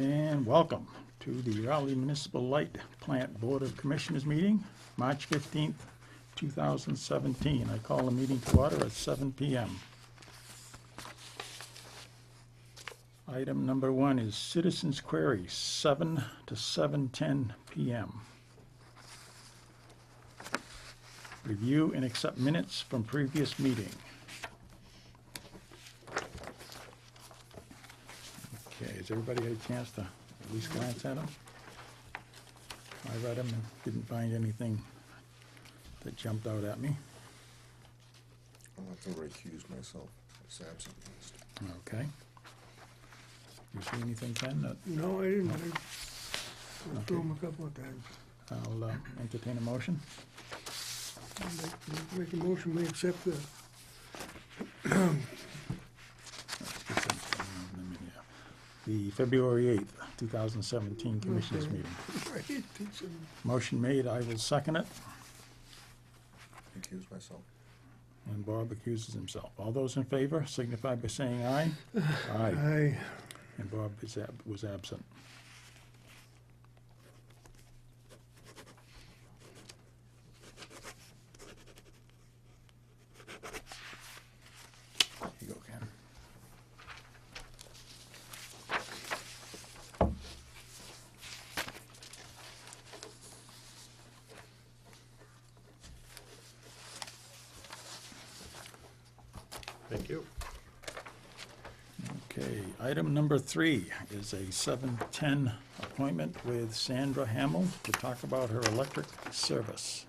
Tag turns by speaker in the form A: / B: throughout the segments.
A: And welcome to the Raleigh Municipal Light Plant Board of Commissioners meeting, March 15th, 2017. I call the meeting to order at 7 p.m. Item number 1 is Citizens Query, 7 to 7:10 p.m. Review and accept minutes from previous meeting. Okay, has everybody had a chance to at least glance at them? I read them and didn't find anything that jumped out at me.
B: I'll have to recuse myself as absent.
A: Okay. You see anything, Ken? That
C: No, I didn't. I went through them a couple of times.
A: I'll entertain a motion.
C: Make a motion, we accept the,
A: The February 8th, 2017 Commissioners
C: Okay.
A: meeting.
C: right, it's,
A: Motion made, I will second it,
B: Recuse myself.
A: and Bob accuses himself. All those in favor signify by saying aye. Aye.
C: I,
A: And Bob was absent. Here you go, Ken.
D: Thank you.
A: Okay, item number 3 is a 7:10 appointment with Sandra Hamill to talk about her electric service.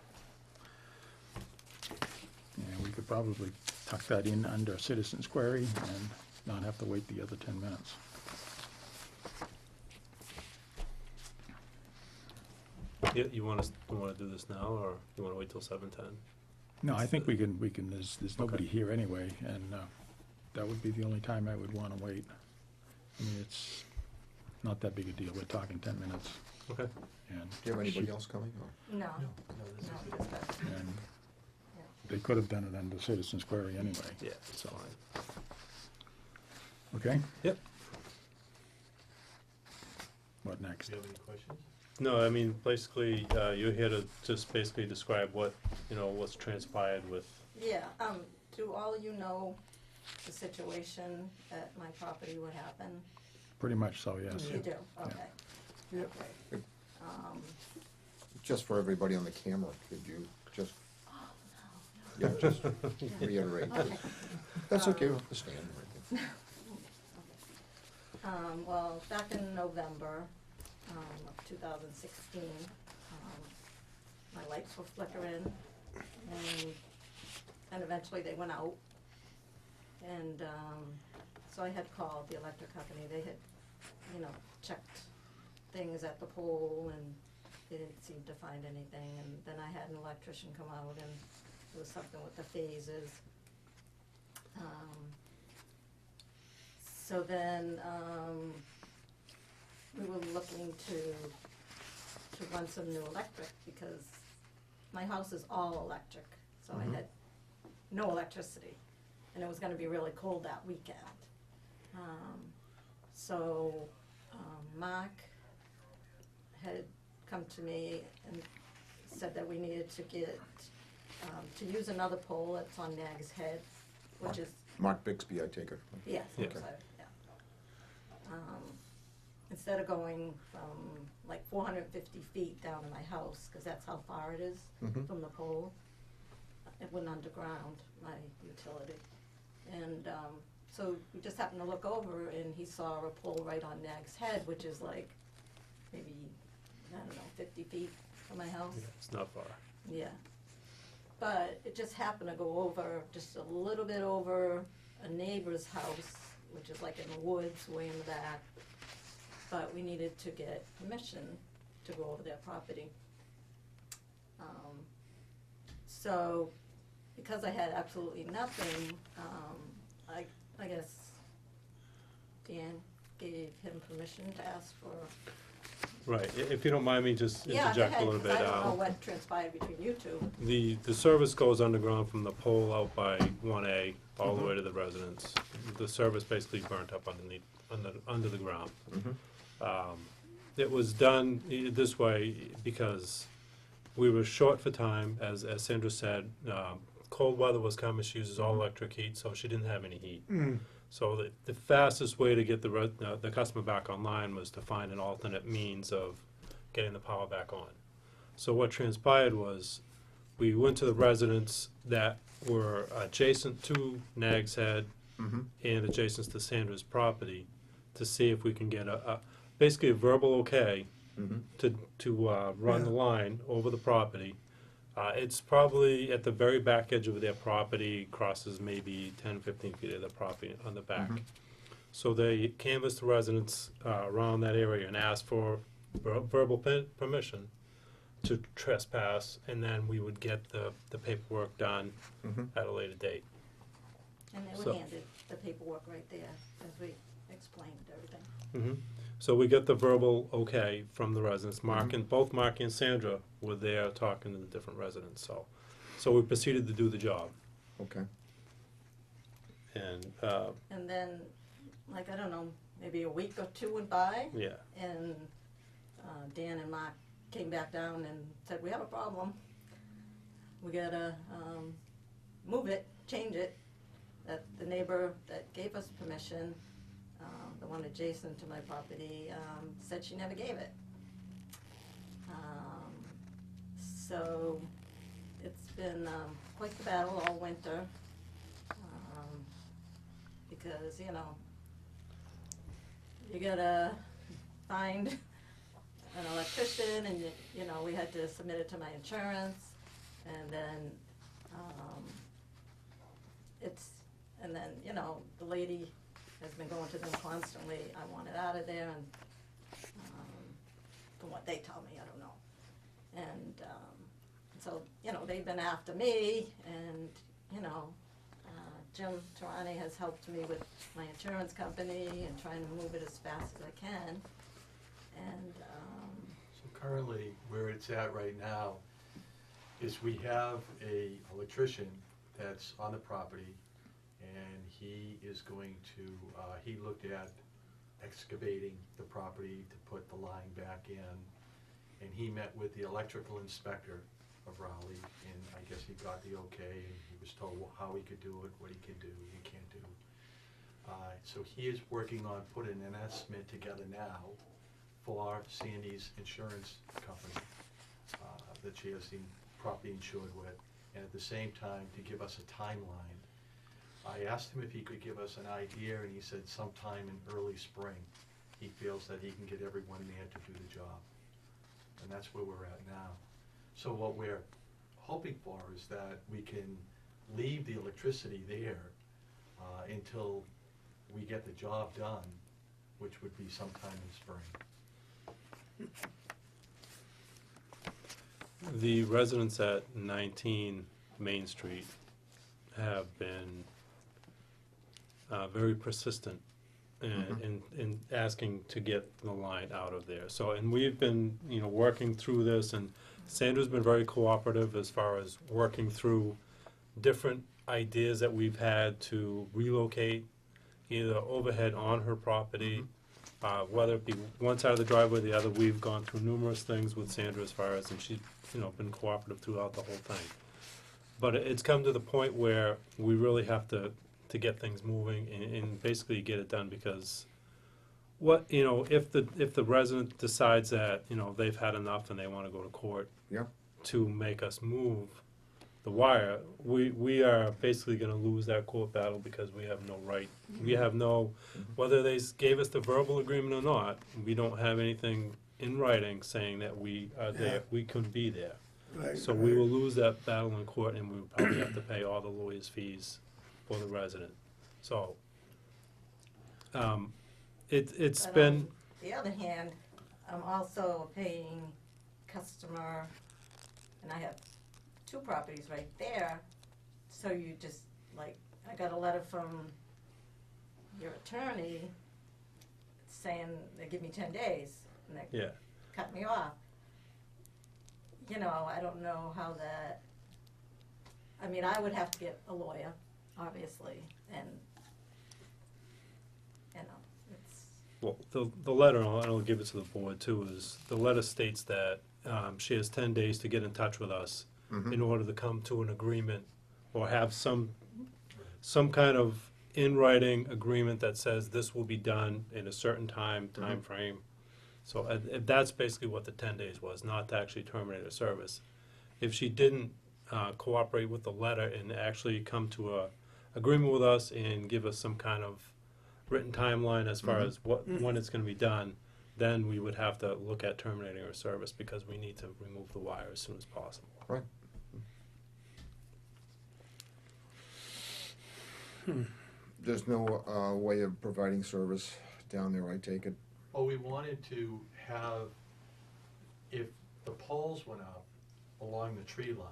A: And we could probably tuck that in under citizens query and not have to wait the other 10 minutes.
D: Yeah, you want to do this now, or you want to wait till 7:10?
A: No, I think we can, there's nobody
D: Okay.
A: here anyway, and that would be the only time I would want to wait. I mean, it's not that big a deal, we're talking 10 minutes,
D: Okay.
A: and.
B: Do you have anybody
A: she-
B: else coming? Or?
E: No, no, just us.
A: And
E: Yeah.
A: they could have done it under citizens query anyway.
D: Yeah, it's fine.
A: Okay,
D: Yep.
A: what next?
D: Do you have any questions? No, I mean, basically, you're here to just basically describe what, what's transpired with,
E: Yeah, do all you know the situation at my property, what happened?
A: Pretty much so, yes.
E: You do, okay.
C: Yep.
E: Okay.
B: Just for everybody on the camera, could you just,
E: Oh, no,
B: yeah, just reiterate?
E: no. Okay.
B: That's okay, we'll have to stand right there.
E: Well, back in November, of 2016, my lights were flickering, and eventually they went out. And, so I had called the electric company, they had, checked things at the pole, and they didn't seem to find anything, and then I had an electrician come out, and it was something with the phases. So then, we were looking to run some new electric, because my house is all electric, so I had no electricity, and it was gonna be really cold that weekend. So, Mark had come to me and said that we needed to get, to use another pole that's on Nag's Head, which is,
B: Mark Bixby, I take it.
E: yes,
D: Yeah.
E: I'm sorry, yeah. Instead of going from like 450 feet down to my house, because that's how far it is
B: Mhm.
E: from the pole, it went underground, my utility. And so we just happened to look over, and he saw a pole right on Nag's Head, which is like maybe, I don't know, 50 feet from my house.
D: it's not far.
E: Yeah. But it just happened to go over, just a little bit over a neighbor's house, which is like in the woods, way in the back. But we needed to get permission to go over their property. So, because I had absolutely nothing, I guess Dan gave him permission to ask for.
D: Right, if you don't mind me just
E: Yeah, go
D: interject
E: ahead,
D: a little
E: 'cause
D: bit.
E: I don't know what transpired between you two.
D: The service goes underground from the pole out by 1A all the way to the residence. The service basically burnt up underneath, under the ground.
B: Mhm.
D: It was done this way because we were short for time, as Sandra said. Cold weather was coming, she uses all electric heat, so she didn't have any heat. So the fastest way to get the customer back online was to find an alternate means of getting the power back on. So what transpired was, we went to the residents that were adjacent to Nag's Head and adjacent to Sandra's property to see if we can get basically a verbal okay to run the line over the property. It's probably at the very back edge of their property, crosses maybe 10, 15 feet of the property on the back. So they canvassed the residents around that area and asked for verbal permission to trespass, and then we would get the paperwork done at a later date.
E: And they
D: So-
E: were handed the paperwork right there, as we explained everything.
D: So we got the verbal okay from the residents. Both Mark and Sandra were there talking to the different residents, so we proceeded to do the job.
B: Okay.
D: And,
E: And then, like, I don't know, maybe a week or two went by,
D: yeah,
E: and Dan and Mark came back down and said, we have a problem. We gotta move it, change it. That the neighbor that gave us permission, the one adjacent to my property, said she never gave it. So it's been quite the battle all winter, because, you know, you gotta find an electrician, and you know, we had to submit it to my insurance, and then, and then, you know, the lady has been going to them constantly, I want it out of there, and, from what they tell me, I don't know. And, so, you know, they've been after me, and, you know, Jim Tarani has helped me with my insurance company and trying to move it as fast as I can, and,
F: So currently, where it's at right now is we have a electrician that's on the property, and he is going to, he looked at excavating the property to put the line back in, and he met with the electrical inspector of Raleigh, and I guess he got the okay, and he was told how he could do it, what he can do, he can't do. So he is working on putting an estimate together now for Sandy's insurance company that she has the property insured with, and at the same time to give us a timeline. I asked him if he could give us an idea, and he said sometime in early spring he feels that he can get everyone there to do the job, and that's where we're at now. So what we're hoping for is that we can leave the electricity there until we get the job done, which would be sometime in spring.
D: the residents at 19 Main Street have been very persistent in asking to get the line out of there. So, and we've been, you know, working through this, and Sandra's been very cooperative as far as working through different ideas that we've had to relocate either overhead on her property, whether it be one side of the driveway or the other. We've gone through numerous things with Sandra as far as, and she's, you know, been cooperative throughout the whole thing. But it's come to the point where we really have to get things moving and basically get it done, because what, you know, if the resident decides that, you know, they've had enough and they want to go to court
B: Yeah.
D: to make us move the wire, we are basically going to lose that court battle, because we have no right. We have no, whether they gave us the verbal agreement or not, we don't have anything in writing saying that we are there, we could be there.
C: Right,
D: So we will lose that battle in court, and we will probably have to pay all the lawyers' fees for the resident. So, it's
E: But,
D: been,
E: the other hand, I'm also a paying customer, and I have 2 properties right there, so you just, like, I got a letter from your attorney saying they give me 10 days, and they
D: yeah,
E: cut me off. You know, I don't know how that, I mean, I would have to get a lawyer, obviously, and, you know, it's,
D: Well, the letter, and I'll give it to the board too, is, the letter states that she has 10 days to get in touch with us in order to come to an agreement or have some kind of in writing agreement that says this will be done in a certain time frame. So that's basically what the 10 days was, not to actually terminate a service. If she didn't cooperate with the letter and actually come to a agreement with us and give us some kind of written timeline as far as when it's going to be done, then we would have to look at terminating our service because we need to remove the wire as soon as possible.
B: Right. There's no way of providing service down there, I take it?
F: Well, we wanted to have, if the poles went up along the tree line,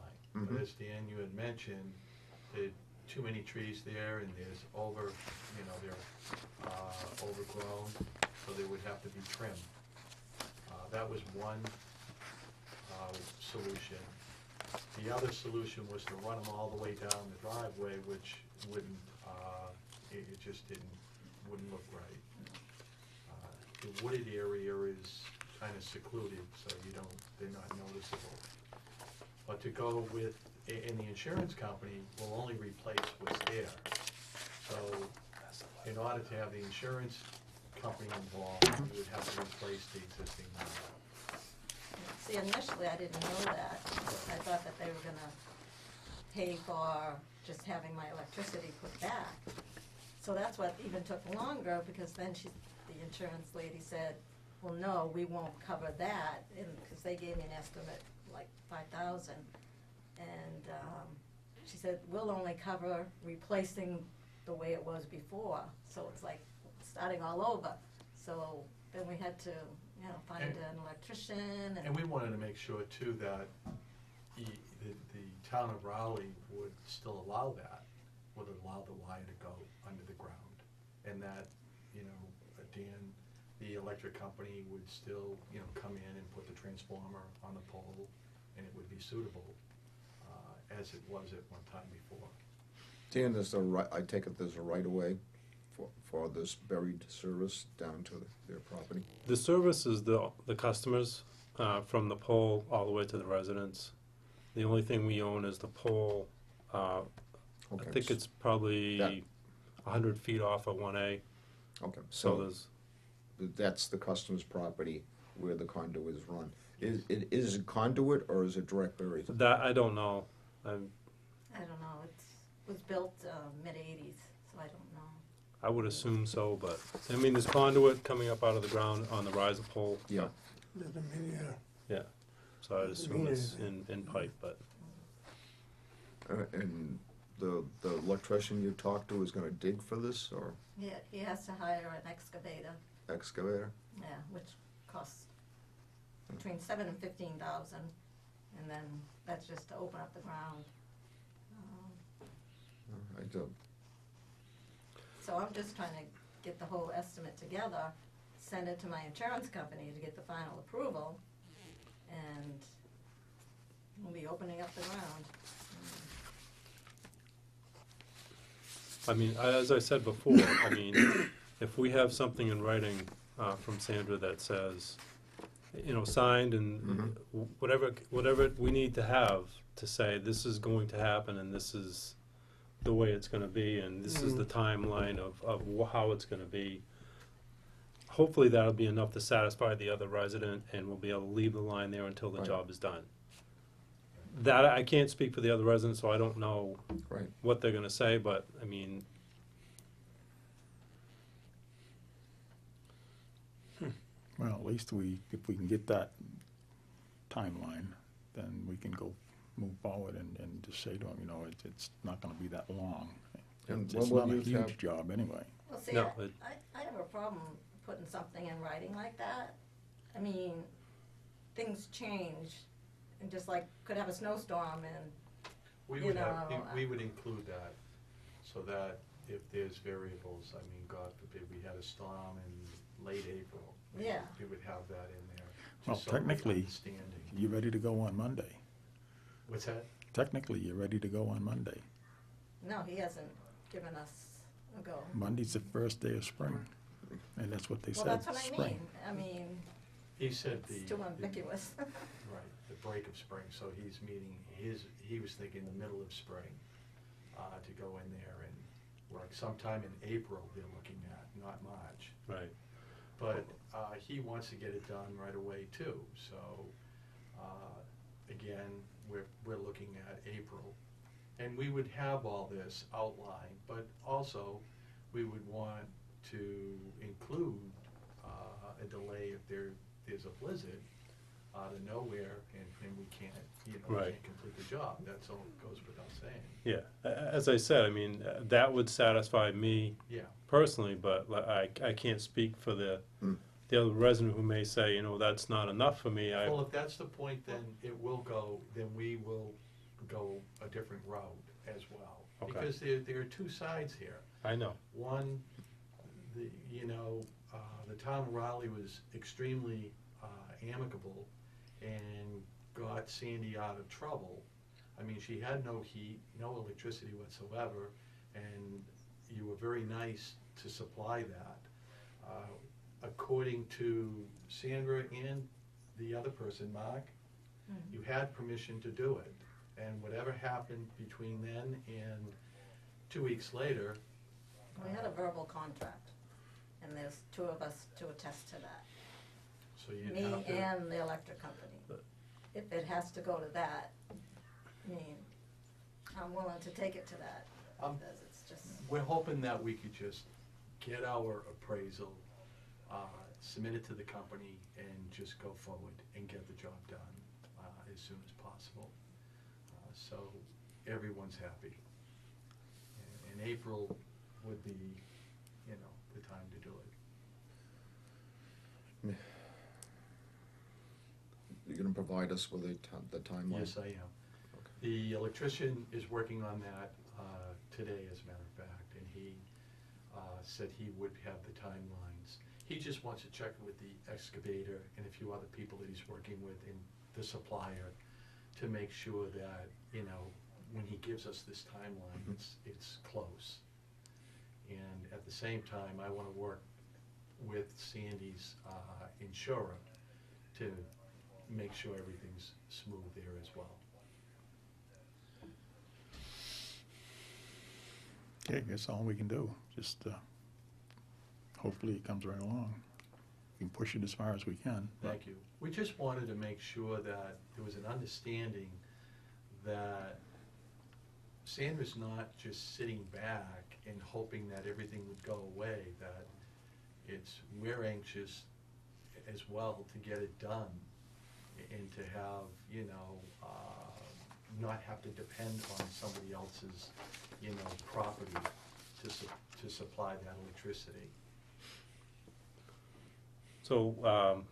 F: but as Dan, you had mentioned, there are too many trees there and there's they're overgrown, so they would have to be trimmed. That was one solution. The other solution was to run them all the way down the driveway, which wouldn't, it just wouldn't look right. The wooded area is kind of secluded, so they're not noticeable. But to go with, and the insurance company will only replace what's there. So in order to have the insurance company involved, you would have to replace the existing one.
E: See, initially, I didn't know that. I thought that they were gonna pay for just having my electricity put back. So that's what even took longer, because then the insurance lady said, well, no, we won't cover that, because they gave me an estimate, like 5,000. And she said, we'll only cover replacing the way it was before. So it's like starting all over. So then we had to, find an electrician.
F: And we wanted to make sure too that the town of Raleigh would still allow that, would allow the wire to go under the ground. And that, Dan, the electric company would still, come in and put the transformer on the pole, and it would be suitable, as it was at one time before.
B: Dan, I take it there's a right of way for this buried service down to their property?
D: The service is the customers, from the pole all the way to the residents. The only thing we own is the pole. I
B: Okay,
D: think it's probably 100 feet off of 1A.
B: Okay,
D: So
B: so
D: there's,
B: that's the customer's property where the conduit is run. Is it conduit or is it direct buried?
D: that I don't know.
E: I don't know, it was built mid-'80s, so I don't know.
D: I would assume so, but, I mean, there's conduit coming up out of the ground on the riser pole.
B: Yeah.
C: Doesn't mean,
D: Yeah, so I'd assume it's in pipe, but
B: And the electrician you talked to is gonna dig for this, or
E: Yeah, he has to hire an excavator,
B: excavator?
E: which costs between $7,000 and $15,000, and then that's just to open up the ground.
B: I do.
E: So I'm just trying to get the whole estimate together, send it to my insurance company to get the final approval, and we'll be opening up the ground.
D: I mean, as I said before, I mean, if we have something in writing from Sandra that says, signed and whatever we need to have to say this is going to happen and this is the way it's going to be and this is the timeline of how it's going to be. Hopefully that'll be enough to satisfy the other resident and we'll be able to leave the line there until the
B: Right.
D: job is done. That, I can't speak for the other residents, so I don't know
B: Right.
D: what they're gonna say, but, I mean,
A: Well, at least if we can get that timeline, then we can move forward and just say to them, it's not gonna be that long.
B: And
A: It's
B: when will
A: not a
B: you have-
A: huge job anyway.
E: Well, see,
D: No,
E: I have a problem putting something in writing like that. I mean, things change, and just like, could have a snowstorm and,
F: We
E: You
F: would have,
E: know,
F: we would include that, so that if there's variables, I mean, God forbid, we had a storm in late April.
E: Yeah.
F: We would have that in there.
A: Well,
F: just so there's
A: technically,
F: understanding.
A: you're ready to go on Monday.
F: What's that?
A: Technically, you're ready to go on Monday.
E: no, he hasn't given us a go.
A: Monday's the first day of spring. And that's what they
E: Well,
A: said,
E: that's what I
A: spring.
E: mean, I mean,
F: He said
E: it's too ambiguous.
F: Right, the break of spring, so he's meeting, he was thinking the middle of spring, to go in there and work sometime in April they're looking at, not March.
D: Right.
F: But, he wants to get it done right away too, so, again, we're looking at April. And we would have all this outlined, but also, we would want to include, a delay if there's a blizzard out of nowhere and we can't, we
D: Right.
F: can't complete the job, that's all goes without saying.
D: Yeah, as I said, I mean, that would satisfy me
F: Yeah,
D: personally, but I can't speak for the other resident who may say, you know, that's not enough for me.
F: well, if that's the point, then it will go, then we will go a different route as well.
D: Okay.
F: Because there are two sides here.
D: I know.
F: One, the town of Raleigh was extremely amicable and got Sandy out of trouble. I mean, she had no heat, no electricity whatsoever, and you were very nice to supply that. According to Sandra and the other person, Mark, you had permission to do it. And whatever happened between then and 2 weeks later,
E: We had a verbal contract, and there's two of us to attest to that,
F: so you'd
E: me
F: have to.
E: and the electric company. If it has to go to that, I mean, I'm willing to take it to that, because it's just,
F: We're hoping that we could just get our appraisal, submit it to the company, and just go forward and get the job done as soon as possible. So everyone's happy. And April would be, the time to do it.
B: You're gonna provide us with the timeline?
F: Yes, I am. The electrician is working on that today, as a matter of fact, and he said he would have the timelines. He just wants to check with the excavator and a few other people that he's working with and the supplier to make sure that, when he gives us this timeline, it's close. And at the same time, I want to work with Sandy's insurer to make sure everything's smooth there as well.
A: Okay, that's all we can do, just, hopefully it comes right along. We can push it as far as we can.
F: Thank you. We just wanted to make sure that there was an understanding that Sandra's not just sitting back and hoping that everything would go away, that we're anxious as well to get it done and to have, not have to depend on somebody else's, property to supply that electricity.
D: So,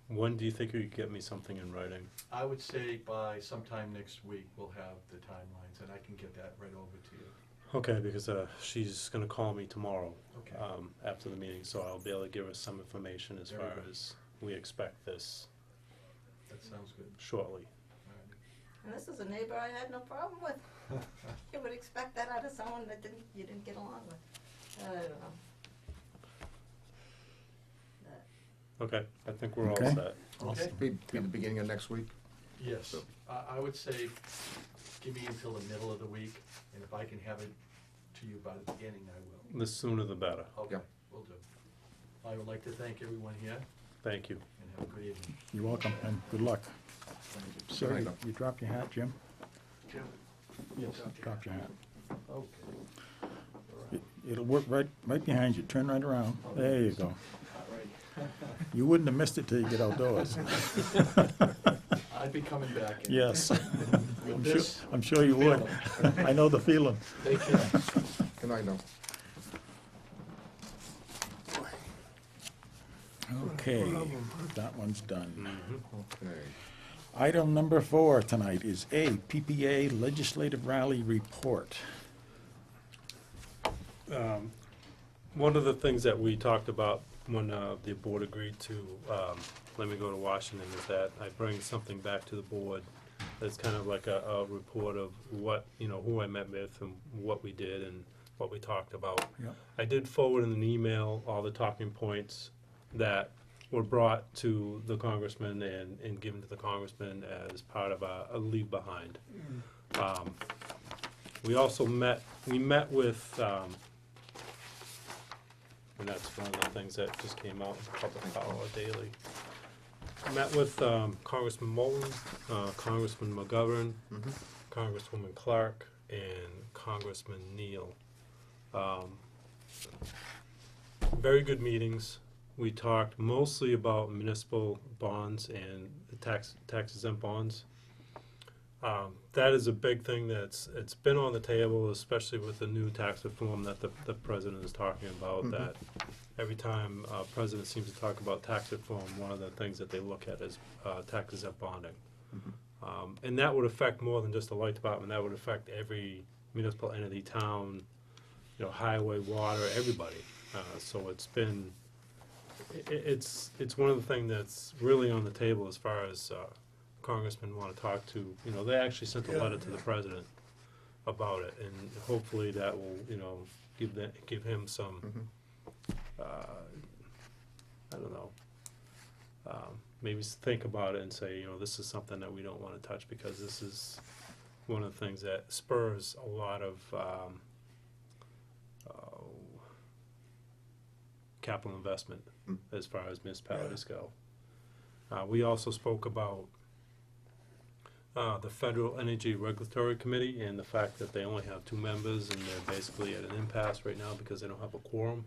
D: when do you think you could get me something in writing?
F: I would say by sometime next week, we'll have the timelines, and I can get that right over to you.
D: Okay, because she's gonna call me tomorrow,
F: Okay.
D: after the meeting, so I'll be able to give her some information as
F: Very
D: far
F: good.
D: as we expect this
F: That sounds good.
D: shortly.
F: All
E: and this is a neighbor I had no problem with.
F: right.
E: You would expect that out of someone that you didn't get along with. I don't know. But
D: Okay, I think we're all
A: Okay.
D: set.
F: Okay.
B: Be the beginning of next week?
F: Yes,
B: So-
F: I would say, give me until the middle of the week, and if I can have it to you by the beginning, I will.
D: The sooner the better.
F: Okay,
B: Yeah.
F: will do. I would like to thank everyone here,
D: Thank you.
F: and have a good evening.
A: You're welcome, and good luck. Sir,
B: Good
A: you
B: night.
A: you dropped your hat, Jim?
F: Jim?
A: Yes, drop your hat.
F: Okay.
A: It'll work right behind you, turn right around, there you go. You wouldn't have missed it till you get outdoors.
F: I'd be coming back in.
A: Yes,
F: With this,
A: I'm sure you would. I know the feeling.
F: take care.
B: Good night now.
A: Okay, that one's done.
D: Mm-hmm.
B: Okay.
A: Item number 4 tonight is A, PPA Legislative Rally Report.
D: One of the things that we talked about when the board agreed to let me go to Washington is that I bring something back to the board that's kind of like a report of what, who I met with and what we did and what we talked about.
A: Yep.
D: I did forward in an email all the talking points that were brought to the congressman and given to the congressman as part of a leave behind. We also met with, and that's one of the things that just came out in Public Power Daily. Met with Congressman Moulton, Congressman McGovern, Congresswoman Clark, and Congressman Neal. Very good meetings. We talked mostly about municipal bonds and the tax exempt bonds. That is a big thing it's been on the table, especially with the new tax reform that the president is talking about. That every time president seems to talk about tax reform, one of the things that they look at is tax exempt bonding. And that would affect more than just the light department. That would affect every municipal entity, town, highway, water, everybody. So it's been, it's one of the things that's really on the table as far as congressmen want to talk to. They actually sent a letter to the president about it, and hopefully that will, give him some, I don't know, maybe think about it and say, this is something that we don't want to touch, because this is one of the things that spurs a lot of capital investment as far as municipalities go. We also spoke about the Federal Energy Regulatory Committee and the fact that they only have 2 members, and they're basically at an impasse right now because they don't have a quorum.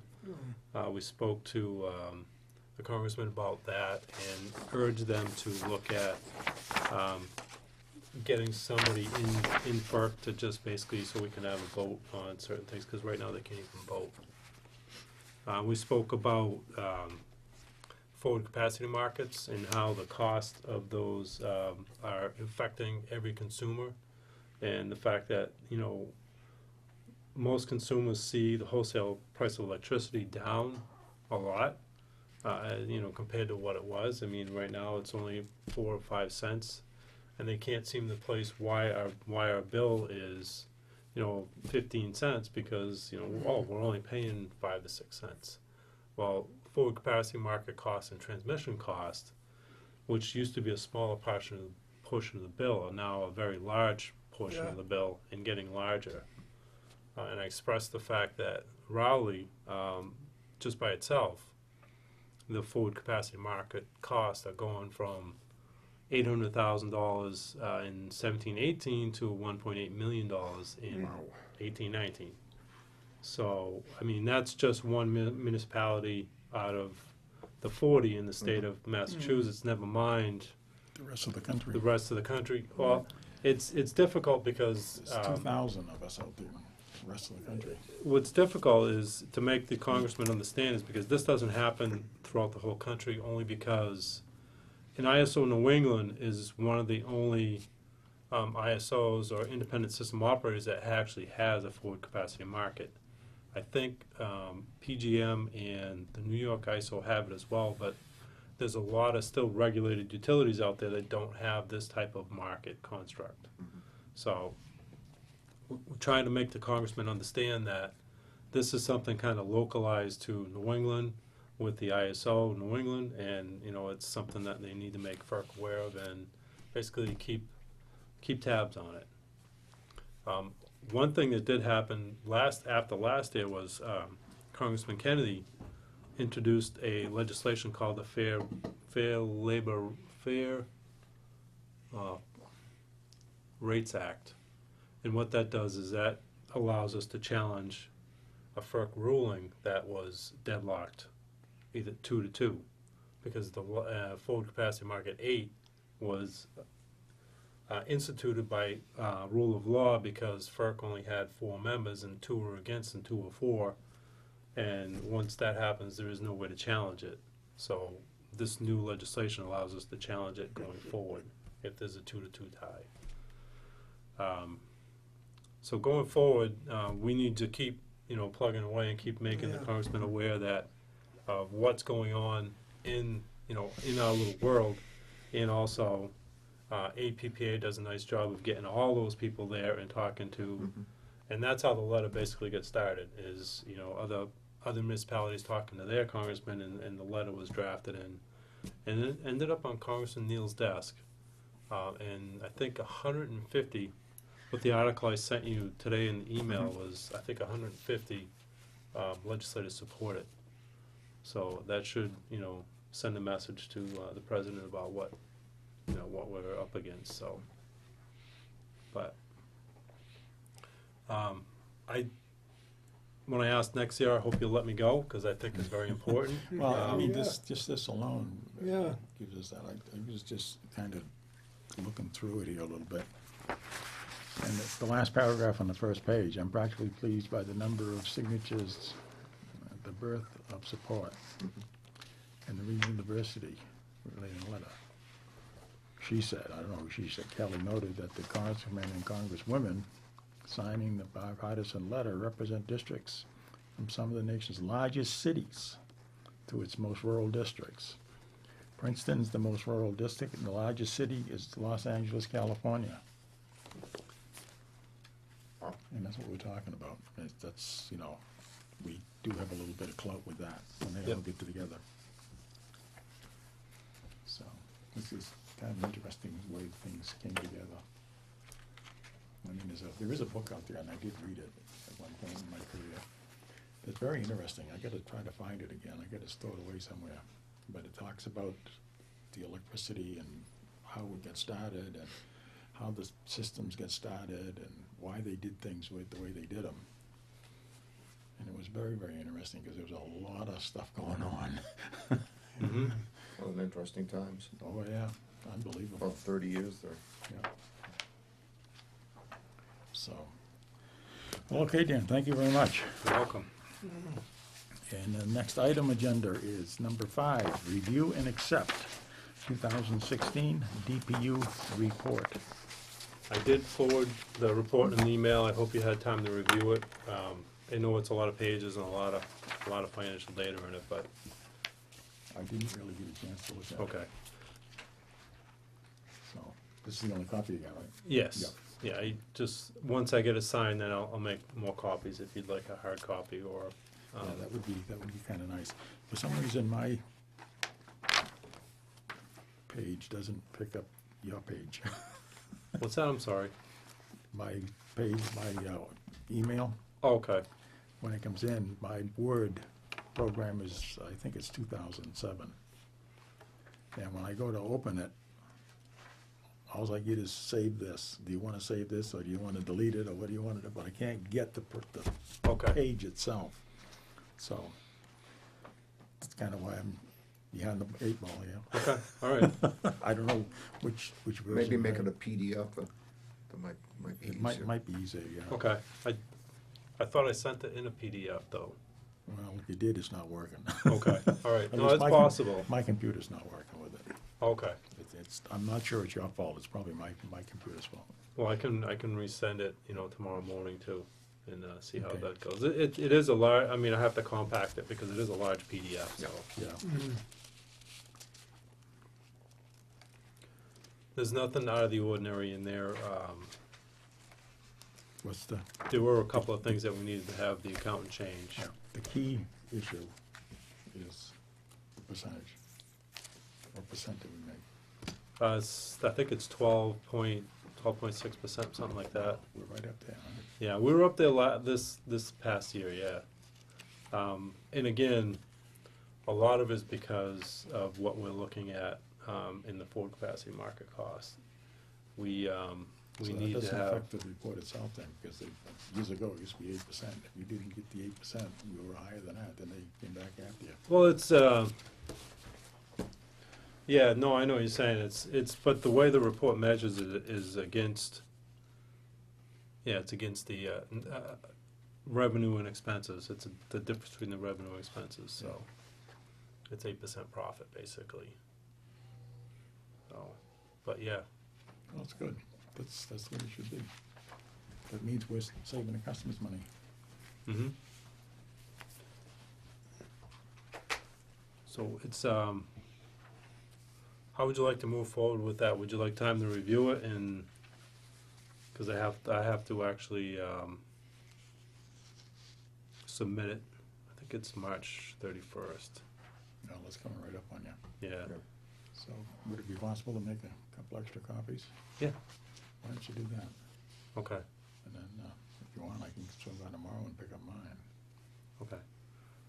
D: We spoke to the congressman about that and urged them to look at getting somebody in FERC to just basically so we can have a vote on certain things, because right now they can't even vote. We spoke about forward capacity markets and how the cost of those are affecting every consumer, and the fact that most consumers see the wholesale price of electricity down a lot, compared to what it was. I mean, right now it's only 4 or 5 cents, and they can't seem to place why our bill is 15 cents, because we're only paying 5 to 6 cents. Well, forward capacity market cost and transmission cost, which used to be a smaller portion of the bill, are now a very large portion of the bill and getting larger. And I expressed the fact that Rowley, just by itself, the forward capacity market costs are going from $800,000 in 17-18 to $1.8 million in 18-19. So, I mean, that's just one municipality out of the 40 in the state of Massachusetts, never mind
A: The rest of the country.
D: the rest of the country. Well, it's difficult because
A: There's 2,000 of us out there, the rest of the country.
D: what's difficult is to make the congressman understand, is because this doesn't happen throughout the whole country, only because in ISO New England is one of the only ISOs or independent system operators that actually has a forward capacity market. I think PGM and the New York ISO have it as well, but there's a lot of still regulated utilities out there that don't have this type of market construct. So we're trying to make the congressman understand that this is something kind of localized to New England with the ISO New England, and it's something that they need to make FERC aware of and basically keep tabs on it. One thing that did happen after last year was Congressman Kennedy introduced a legislation called the Fair Rates Act, and what that does is that allows us to challenge a FERC ruling that was deadlocked, either 2-2, because the forward capacity market 8 was instituted by rule of law because FERC only had 4 members and 2 were against and 2 were for, and once that happens there is no way to challenge it. So this new legislation allows us to challenge it going forward if there's a 2-2 tie. So going forward, we need to keep plugging away and keep making the congressman aware that of what's going on in our little world, and also APPA does a nice job of getting all those people there and talking to And that's how the letter basically gets started, is, you know, other municipalities talking to their congressman, and the letter was drafted and it ended up on Congressman Neal's desk. And I think 150, what the article I sent you today in the email was, I think 150 legislators support it. So that should, you know, send a message to the president about what, you know, what we're up against, so. But, when I ask next year, I hope you'll let me go, because I think it's very important.
A: Well, I mean,
C: Yeah.
A: this alone
C: Yeah.
A: gives us that. I was just kind of looking through it here a little bit. And the last paragraph on the first page, I'm practically pleased by the number of signatures, the birth of support, and the regional diversity relating letter. She said, I don't know who she said, Kelly noted that the congressmen and congresswomen signing the bipartisan letter represent districts from some of the nation's largest cities to its most rural districts. Princeton's the most rural district, and the largest city is Los Angeles, California. And that's what we're talking about. That's, you know, we do have a little bit of clout with that when they all
D: Yep.
A: get together. So, this is kind of interesting way things came together. I mean, there is a book out there, and I did read it at one point in my career. It's very interesting. I gotta try to find it again. I gotta store it away somewhere. But it talks about the electricity and how it got started, and how the systems get started, and why they did things the way they did them. And it was very, very interesting, because there was a lot of stuff going on.
D: Mhm.
B: Well, in interesting times,
A: Oh, yeah, unbelievable.
B: about 30 years there.
A: Yeah. So, well, okay, Dan, thank you very much.
D: You're welcome.
A: And the next item agenda is number 5, review and accept 2016 DPU report.
D: I did forward the report in an email. I hope you had time to review it. I know it's a lot of pages and a lot of financial data in it, but,
A: I didn't really get a chance to look at it.
D: okay.
A: So, this is the only copy you got, right?
D: Yes, yeah, once I get it signed, then I'll make more copies if you'd like a hard copy, or,
A: Yeah, that would be kinda nice. For some reason, my page doesn't pick up your page.
D: what's that, I'm sorry?
A: My page, my email,
D: Oh, okay,
A: when it comes in, my Word program is, I think it's 2007. And when I go to open it, all I get is save this. Do you wanna save this, or do you wanna delete it, or what do you want to do? But I can't get the
D: okay,
A: page itself. So, that's kinda why I'm behind the 8 ball here.
D: okay, all right.
A: I don't know which version.
B: Maybe make
A: I-
B: it a PDF, that might be
A: It might,
B: easier.
A: might be easier, yeah.
D: Okay, I thought I sent it in a PDF, though.
A: Well, if you did, it's not working.
D: Okay, all right,
A: At
D: no,
A: least
D: that's
A: my com-
D: possible.
A: My computer's not working with it.
D: Okay,
A: I'm not sure it's your fault, it's probably my computer's fault.
D: well, I can resend it, you know, tomorrow morning too, and see how
A: Okay.
D: that goes. It is a large, I mean, I have to compact it because it is a large PDF, so.
A: Yeah,
D: There's nothing out of the ordinary in there.
A: what's the,
D: There were a couple of things that we needed to have the accountant change.
A: the key issue is the percentage. What percent did we make?
D: I think it's 12.6%, something like that.
A: We're right up there, huh?
D: Yeah, we were up there this past year, yeah. And again, a lot of it's because of what we're looking at in the Ford capacity market cost. We
A: So that
D: need to
A: doesn't
D: have,
A: affect the report itself then, because years ago, it used to be 8%. If you didn't get the 8%, you were higher than that, then they came back after you.
D: well, it's, yeah, no, I know what you're saying, but the way the report measures it is against, yeah, it's against the revenue and expenses. It's the difference between the revenue and expenses, so it's 8% profit, basically. So, but yeah,
A: Well, that's good. That's what it should be. That means we're saving the customers money.
D: mm-hmm. So it's, how would you like to move forward with that? Would you like time to review it, and, because I have to actually submit it. I think it's March 31st.
A: No, that's coming right up on you.
D: Yeah.
A: So would it be possible to make a couple extra copies?
D: Yeah.
A: Why don't you do that?
D: Okay.
A: And then, if you want, I can swing by tomorrow and pick up mine.
D: Okay.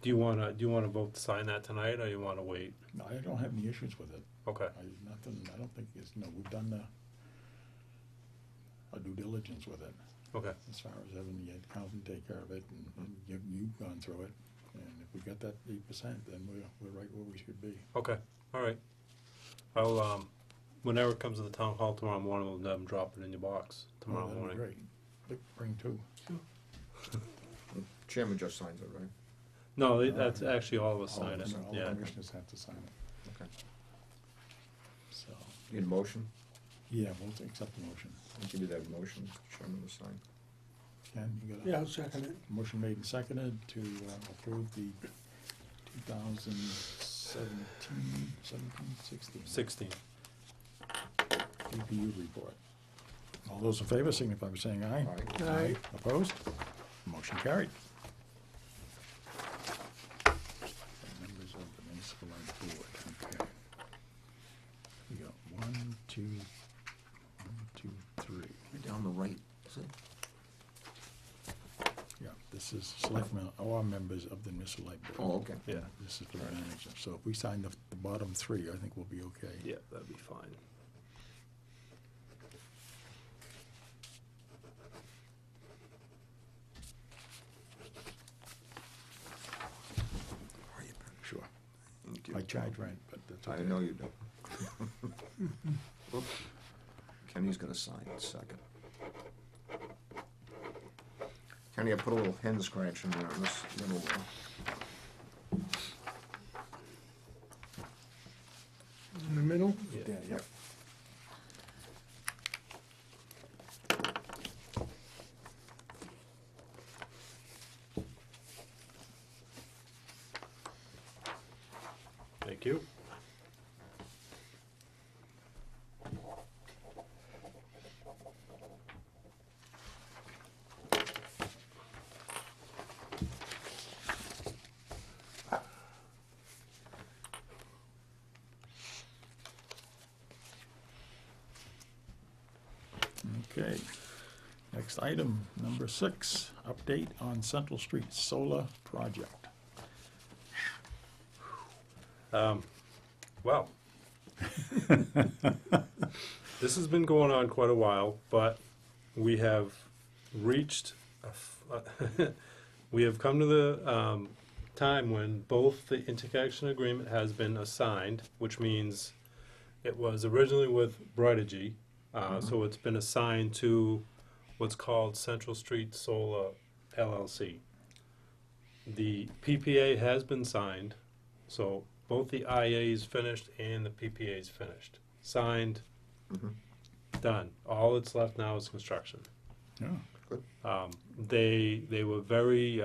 D: Do you wanna vote to sign that tonight, or you wanna wait?
A: No, I don't have any issues with it.
D: Okay.
A: I don't think it's, no, we've done our due diligence with it,
D: Okay.
A: as far as having the accountant take care of it, and you've gone through it. And if we get that 8%, then we're right where we should be.
D: Okay. All right. I'll when Eric comes to the town hall tomorrow morning, we'll have him drop it in your box tomorrow
A: That'd be
D: morning.
A: great. Bring two.
B: Chairman just signs it, right?
D: No, that's actually all of us sign it.
A: All the
D: Yeah.
A: commissioners have to sign it,
B: Okay.
A: so,
B: Need a motion?
A: yeah, we'll accept the motion.
B: I'll give you that motion, Mr. Chairman, to sign.
A: Ken, you got a?
C: Yeah, I'll second it.
A: Motion made and seconded to approve the 16
D: 16.
A: DPU report. All those in favor signify by saying aye.
B: Aye.
C: Aye.
A: Opposed? Motion carried. Members of the municipal light board, okay. We got 1, 2, 3.
B: Down the right, is it?
A: Yeah, this is selectmen, or members of the municipal light board.
B: Oh, okay.
D: Yeah.
A: This is for the manager. So if we sign the bottom 3, I think we'll be okay.
D: Yeah, that'd be fine.
A: Sure. I charge rent, but that's
B: I
A: okay.
B: know you do. Whoops. Kenny's gonna sign in a second. Kenny, I put a little hen scratch in there in this middle row.
C: In the middle?
A: Yeah, yeah.
D: Thank you.
A: Okay. Next item, number 6, update on Central Street Solar Project.
D: Well, this has been going on quite a while, but we have reached, we have come to the time when both the interconnection agreement has been assigned, which means it was originally with Brightergy, so it's been assigned to what's called Central Street Solar LLC. The PPA has been signed, so both the IA is finished and the PPA is finished. Signed, done. All that's left now is construction.
A: Yeah.
D: They were very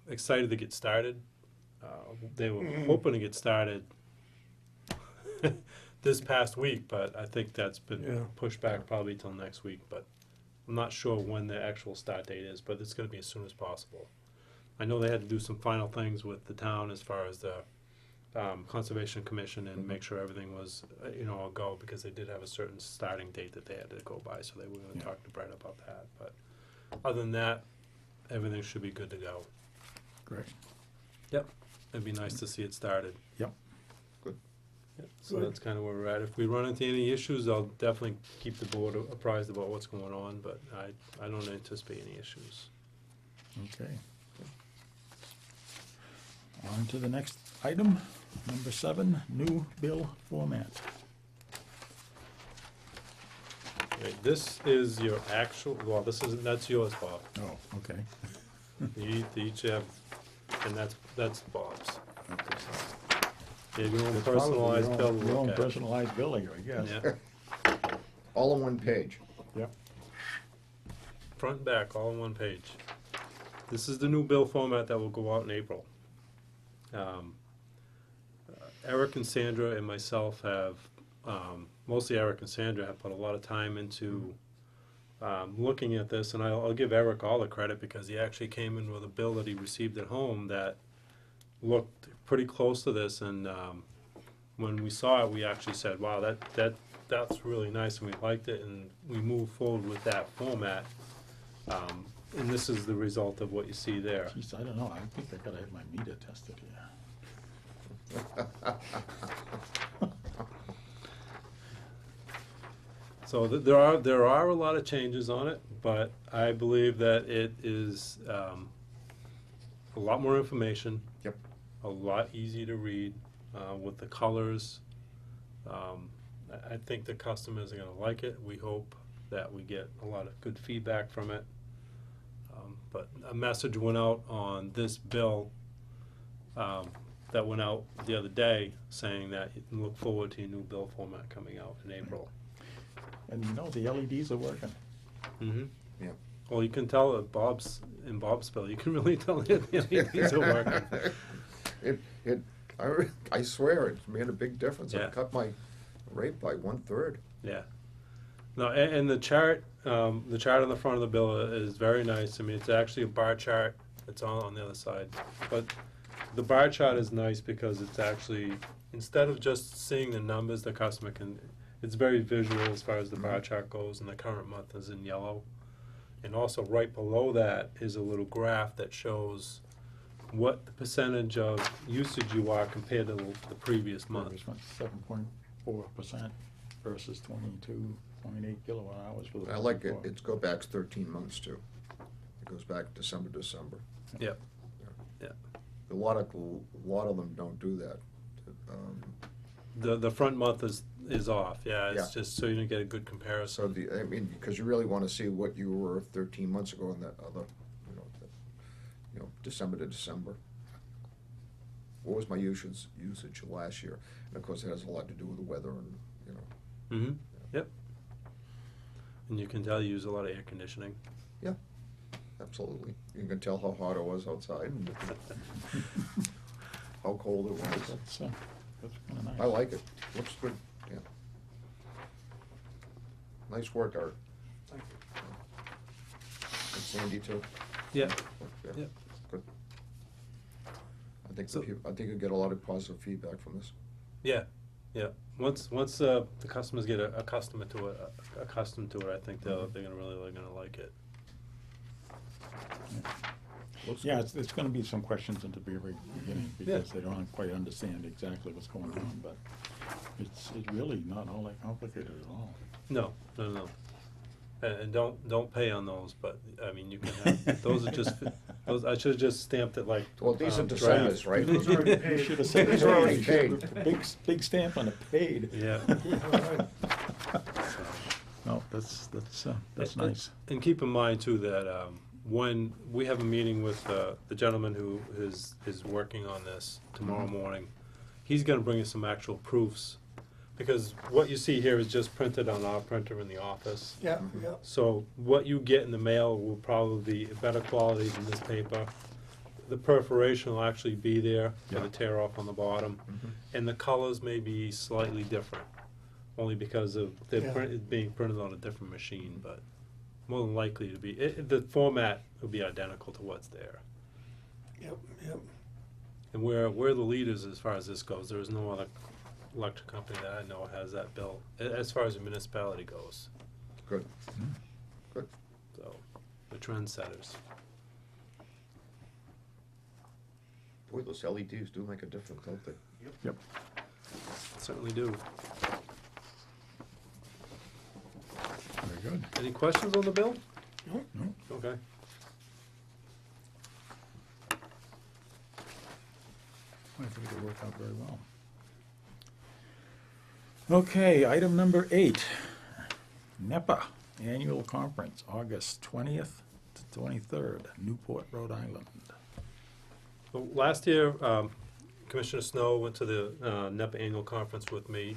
D: excited to get started. They were hoping to get started this past week, but I think that's been
C: Yeah.
D: pushed back probably till next week. But I'm not sure when the actual start date is, but it's going to be as soon as possible. I know they had to do some final things with the town as far as the Conservation Commission and make sure everything was, a go, because they did have a certain starting date that they had to go by, so they were gonna
A: Yeah.
D: talk to Brett about that, but other than that, everything should be good to go.
A: Great.
D: Yep, it'd be nice to see it started.
A: Yep.
B: Good.
D: Yep, so
C: Good.
D: that's kinda where we're at. If we run into any issues, I'll definitely keep the board apprised about what's going on, but I don't anticipate any issues.
A: Okay. On to the next item, number 7, new bill format.
D: Okay, this is your actual, well, that's yours, Bob.
A: Oh, okay.
D: You each have, and that's Bob's.
A: Okay.
D: You have your own
A: It's probably
D: personalized
A: your
D: bill
A: own-
D: to
A: Your own
D: look at.
A: personalized billing, I guess.
D: Yeah,
B: All on one page.
A: Yep.
D: front and back, all on one page. This is the new bill format that will go out in April. Eric and Sandra and myself have, mostly Eric and Sandra have put a lot of time into looking at this, and I'll give Eric all the credit because he actually came in with a bill that he received at home that looked pretty close to this, and when we saw it, we actually said, wow, that's really nice, and we liked it, and we moved forward with that format. And this is the result of what you see there.
A: Geez, I don't know, I think I gotta have my meter tested here.
D: So there are a lot of changes on it, but I believe that it is a lot more information.
B: Yep.
D: A lot easier to read with the colors. I think the customers are gonna like it. We hope that we get a lot of good feedback from it. But a message went out on this bill that went out the other day saying that you can look forward to your new bill format coming out in April.
A: And you know, the LEDs are working.
D: Mm-hmm.
B: Yeah.
D: Well, you can tell that Bob's bill, you can really tell that the LEDs are working.
B: I swear, it made a big difference.
D: Yeah.
B: It cut my rate by 1/3.
D: Yeah. No, and the chart on the front of the bill is very nice. I mean, it's actually a bar chart. It's on the other side. But the bar chart is nice because it's actually, instead of just seeing the numbers, the customer can, it's very visual as far as the bar chart goes, and the current month is in yellow. And also right below that is a little graph that shows what the percentage of usage you are compared to the previous month.
A: 7.4% versus 22.8 kilowatt hours for the.
B: I like it,
A: before.
B: it goes back 13 months too. It goes back December.
D: Yep.
B: A lot of them don't do that.
D: The front month is off, yeah, it's
B: Yeah.
D: just so you don't get a good
B: So
D: comparison.
B: because you really want to see what you were 13 months ago in that other, December to December. What was my usage last year? And of course, it has a lot to do with the weather and,
D: Mm-hmm, yep. And you can tell you use a lot of air conditioning.
B: absolutely. You can tell how hot it was outside and how cold it was.
A: That's kind of nice.
B: I like it. Looks good, yeah. Nice work, Art.
C: Thank
B: And Sandy too.
D: Yeah,
B: Yeah,
D: yeah.
B: good. I think
D: So-
B: I think you'll get a lot of positive feedback from this.
D: yeah. Once the customers get accustomed to it, I think they're gonna like it.
B: Looks
A: Yeah,
B: good.
A: it's gonna be some questions at the very beginning,
D: Yeah.
A: because they don't quite understand exactly what's going on, but it's really not all that complicated at all.
D: No. And don't pay on those, but, I mean, you can have, those are just, those, I should've just stamped it like.
B: Well, these are
D: Draft.
B: December's, right?
C: Those are already
A: You
C: paid.
A: should have said.
B: These are already
A: you should have
B: paid.
A: put a Big stamp on the paid.
D: Yeah.
C: All right.
A: No, that's nice.
D: And keep in mind too that when we have a meeting with the gentleman who is working on this tomorrow morning, he's gonna bring us some actual proofs. Because what you see here is just printed on our printer in the office.
C: Yeah, yeah.
D: So what you get in the mail will probably be better quality than this paper. The perforation will actually be there for the
A: Yeah.
D: tear off on the bottom. And the colors may be slightly different, only because of
C: Yeah.
D: it being printed on a different machine, but more than likely to be, the format will be identical to what's there.
C: Yep, yep.
D: And we're the leaders as far as this goes. There is no other electric company that I know has that built, as far as the municipality goes.
B: Good. Good.
D: So, the trendsetters.
B: Boy, those LEDs do make a difference, don't they?
A: Yep.
D: Certainly do.
A: Very good.
D: Any questions on the bill?
A: No?
D: Okay.
A: I think it'll work out very well. Okay, item number 8, NEPA Annual Conference, August 20th to 23rd, Newport, Rhode Island.
D: Well, last year, Commissioner Snow went to the NEPA annual conference with me.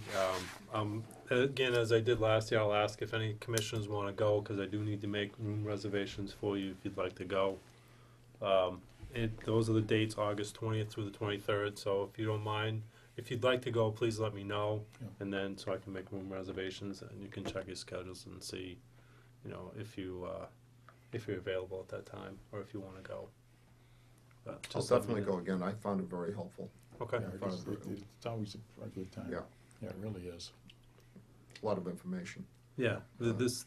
D: Again, as I did last year, I'll ask if any commissioners want to go, because I do need to make room reservations for you if you'd like to go. Those are the dates, August 20th through the 23rd, so if you don't mind, if you'd like to go, please let me know,
A: Yeah.
D: and then so I can make room reservations, and you can check your schedules and see, you know, if you're available at that time, or if you wanna go. But
B: I'll
D: just let me
B: definitely
D: know.
B: go again. I found it very helpful.
D: Okay,
A: Yeah, it's always a good time.
B: Yeah.
A: Yeah, it really is.
B: A lot of information.
D: yeah, this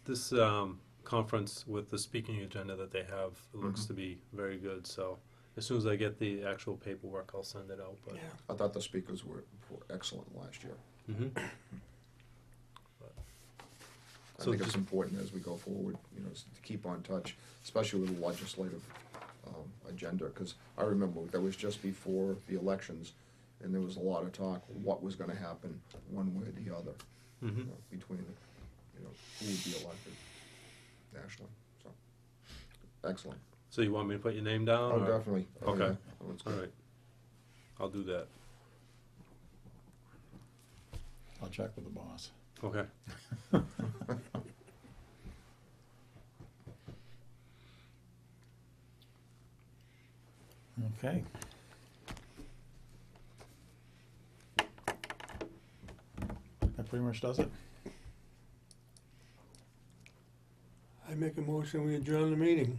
D: conference with the speaking agenda that they have looks
B: Mhm.
D: to be very good, so as soon as I get the actual paperwork, I'll send it out, but.
C: Yeah.
B: I thought the speakers were excellent last year.
D: Mhm.
B: I
D: So
B: think it's
D: just-
B: important as we go forward, you know, to keep on touch, especially with the legislative agenda, because I remember that was just before the elections, and there was a lot of talk, what was gonna happen one way or the other,
D: Mhm.
B: you know, between, you know, who would be elected nationally, so, excellent.
D: So you want me to put your name down?
B: Oh,
D: or-
B: definitely. Oh,
D: Okay.
B: yeah. Oh, that's
D: All
B: good.
D: right. I'll do that.
A: I'll check with the boss.
D: Okay.
A: Okay. That pretty much does it?
C: I make a motion, we adjourn the meeting.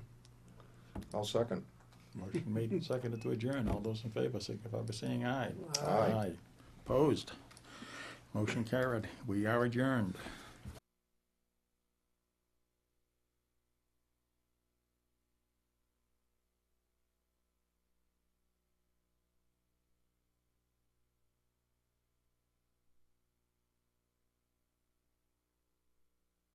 B: I'll second.
A: Motion made and seconded to adjourn. All those in favor signify by saying aye.
B: Aye.
A: Opposed? Motion carried. We are adjourned.